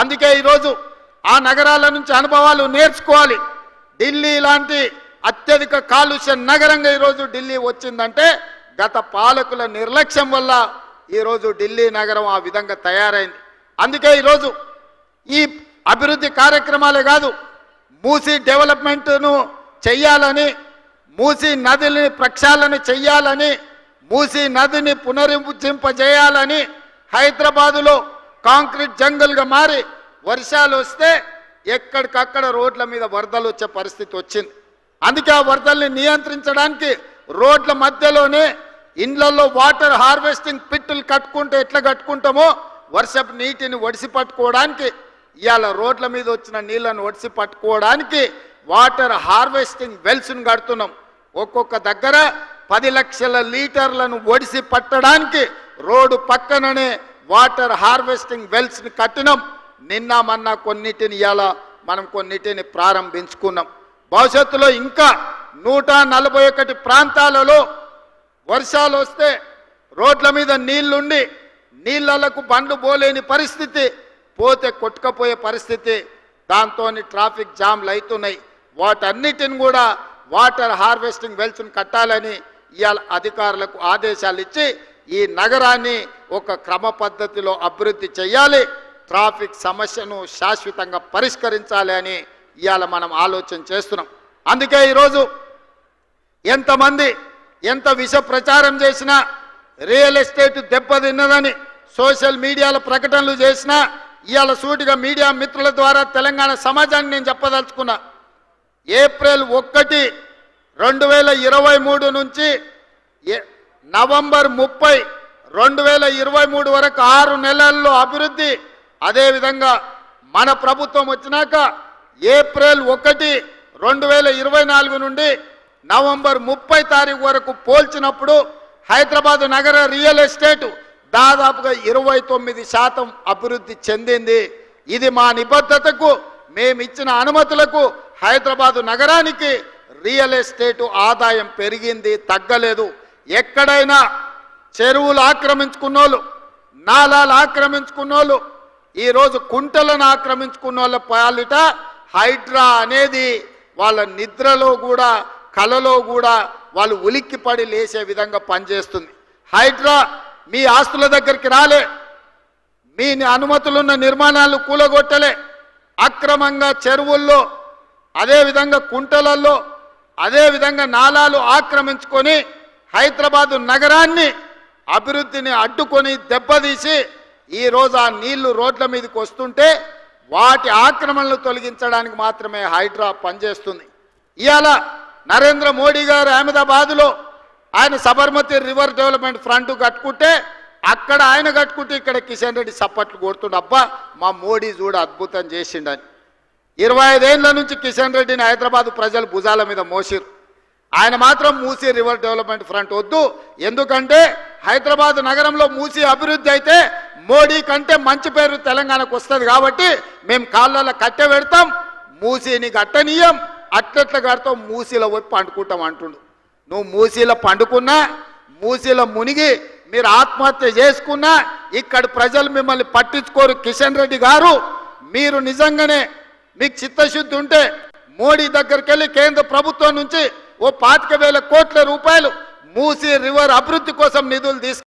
అందుకే ఈరోజు ఆ నగరాల నుంచి అనుభవాలు నేర్చుకోవాలి. ఢిల్లీ లాంటి అత్యధిక కాలుష్య నగరంగా ఈరోజు ఢిల్లీ వచ్చిందంటే గత పాలకుల నిర్లక్ష్యం వల్ల ఈరోజు ఢిల్లీ నగరం ఆ విధంగా తయారైంది. అందుకే ఈరోజు ఈ అభివృద్ధి కార్యక్రమాలే కాదు, మూసీ డెవలప్మెంట్ను చెయ్యాలని, మూసీ నదిని ప్రక్షాళన చెయ్యాలని, మూసీ నదిని పునరుజ్జింపజేయాలని హైదరాబాదులో కాంక్రీట్ జంగల్గా మారి వర్షాలు వస్తే ఎక్కడికక్కడ రోడ్ల మీద వరదలు వచ్చే పరిస్థితి వచ్చింది. అందుకే ఆ వరదల్ని నియంత్రించడానికి రోడ్ల మధ్యలోనే ఇండ్లలో వాటర్ హార్వెస్టింగ్ పిట్టులు కట్టుకుంటే ఎట్లా కట్టుకుంటామో వర్షపు నీటిని ఒడిసి పట్టుకోవడానికి, ఇవాళ రోడ్ల మీద వచ్చిన నీళ్లను ఒడిసి పట్టుకోవడానికి వాటర్ హార్వెస్టింగ్ వెల్స్ను కడుతున్నాం. ఒక్కొక్క దగ్గర 10 లక్షల లీటర్లను ఒడిసి పట్టడానికి రోడ్డు పక్కననే వాటర్ హార్వెస్టింగ్ వెల్స్ని కట్టినాం. నిన్న మొన్న కొన్నిటిని ఇవాళ మనం కొన్నిటిని ప్రారంభించుకున్నాం. భవిష్యత్తులో ఇంకా 141 ప్రాంతాలలో వర్షాలు వస్తే రోడ్ల మీద నీళ్లుండి నీళ్లకు బండ్లు పోలేని పరిస్థితి, పోతే కొట్టుకపోయే పరిస్థితి, దాంతో ట్రాఫిక్ జామ్లు అవుతున్నాయి. వాటన్నిటిని కూడా వాటర్ హార్వెస్టింగ్ వెల్స్ను కట్టాలని ఇవాళ అధికారులకు ఆదేశాలు ఇచ్చి ఈ నగరాన్ని ఒక క్రమ పద్ధతిలో అభివృద్ధి చేయాలి, ట్రాఫిక్ సమస్యను శాశ్వతంగా పరిష్కరించాలి అని ఇవాళ మనం ఆలోచన చేస్తున్నాం. అందుకే ఈరోజు ఎంతమంది ఎంత విష ప్రచారం చేసినా, రియల్ ఎస్టేట్ దెబ్బతిన్నదని సోషల్ మీడియాలో ప్రకటనలు చేసినా, ఇవాళ సూటిగా మీడియా మిత్రుల ద్వారా తెలంగాణ సమాజాన్ని నేను చెప్పదలుచుకున్నా. ఏప్రిల్ 1, 2023 నుంచి నవంబర్ 30, 2023 వరకు 6 నెలల్లో అభివృద్ధి. అదేవిధంగా మన ప్రభుత్వం వచ్చినాక ఏప్రిల్ 1, 2024 నుండి నవంబర్ 30 తారీఖు వరకు పోల్చినప్పుడు హైదరాబాద్ నగర రియల్ ఎస్టేట్ దాదాపుగా 29% అభివృద్ధి చెందింది. ఇది మా నిబద్ధతకు, మేమిచ్చిన అనుమతులకు హైదరాబాద్ నగరానికి రియల్ ఎస్టేట్ ఆదాయం పెరిగింది, తగ్గలేదు. ఎక్కడైనా చెరువులు ఆక్రమించుకున్నోళ్ళు, నాలాలు ఆక్రమించుకున్నోళ్ళు, ఈరోజు కుంటలను ఆక్రమించుకున్నోళ్ళ పాలిట హైడ్రా అనేది వాళ్ళ నిద్రలో కూడా కలలో కూడా వాళ్ళు ఉలిక్కిపడి లేచే విధంగా పనిచేస్తుంది. హైడ్రా మీ ఆస్తుల దగ్గరికి రాలే, మీ అనుమతులున్న నిర్మాణాలు కూలగొట్టలే, అక్రమంగా చెరువుల్లో, అదేవిధంగా కుంటలలో, అదేవిధంగా నాలాలు ఆక్రమించుకొని హైదరాబాదు నగరాన్ని అభివృద్ధిని అడ్డుకొని దెబ్బతీసి ఈరోజు ఆ నీళ్లు రోడ్ల మీదకి వస్తుంటే వాటి ఆక్రమణలు తొలగించడానికి మాత్రమే హైడ్రా పనిచేస్తుంది. ఇవాళ నరేంద్ర మోడీ గారు అహ్మదాబాద్లో ఆయన సబర్మతి రివర్ డెవలప్మెంట్ ఫ్రంట్ కట్టుకుంటే, అక్కడ ఆయన కట్టుకుంటే ఇక్కడ కిషన్ రెడ్డి సప్పట్లు కొడుతుండే, అబ్బా మా మోడీ చూడ అద్భుతం చేసిండని. 25 ఏళ్ల నుంచి కిషన్ రెడ్డిని హైదరాబాద్ ప్రజలు భుజాల మీద మోసిరు. ఆయన మాత్రం మూసీ రివర్ డెవలప్మెంట్ ఫ్రంట్ వద్దు, ఎందుకంటే హైదరాబాద్ నగరంలో మూసీ అభివృద్ధి అయితే మోడీ కంటే మంచి పేరు తెలంగాణకు వస్తుంది కాబట్టి మేము కాళ్ళలో కట్టె పెడతాం, మూసీని కట్టనీయం, అట్లట్లా కడతాం, మూసీలో పోయి పండుకుంటాం అంటుండు. నువ్వు మూసీలో పండుకున్నా, మూసీలో మునిగి మీరు ఆత్మహత్య చేసుకున్నా ఇక్కడ ప్రజలు మిమ్మల్ని పట్టించుకోరు. కిషన్ రెడ్డి గారు, మీరు నిజంగానే మీకు చిత్తశుద్ధి ఉంటే మోడీ దగ్గరికి వెళ్ళి కేంద్ర ప్రభుత్వం నుంచి ఓ 25,000 కోట్ల రూపాయలు మూసీ రివర్ అభివృద్ధి కోసం నిధులు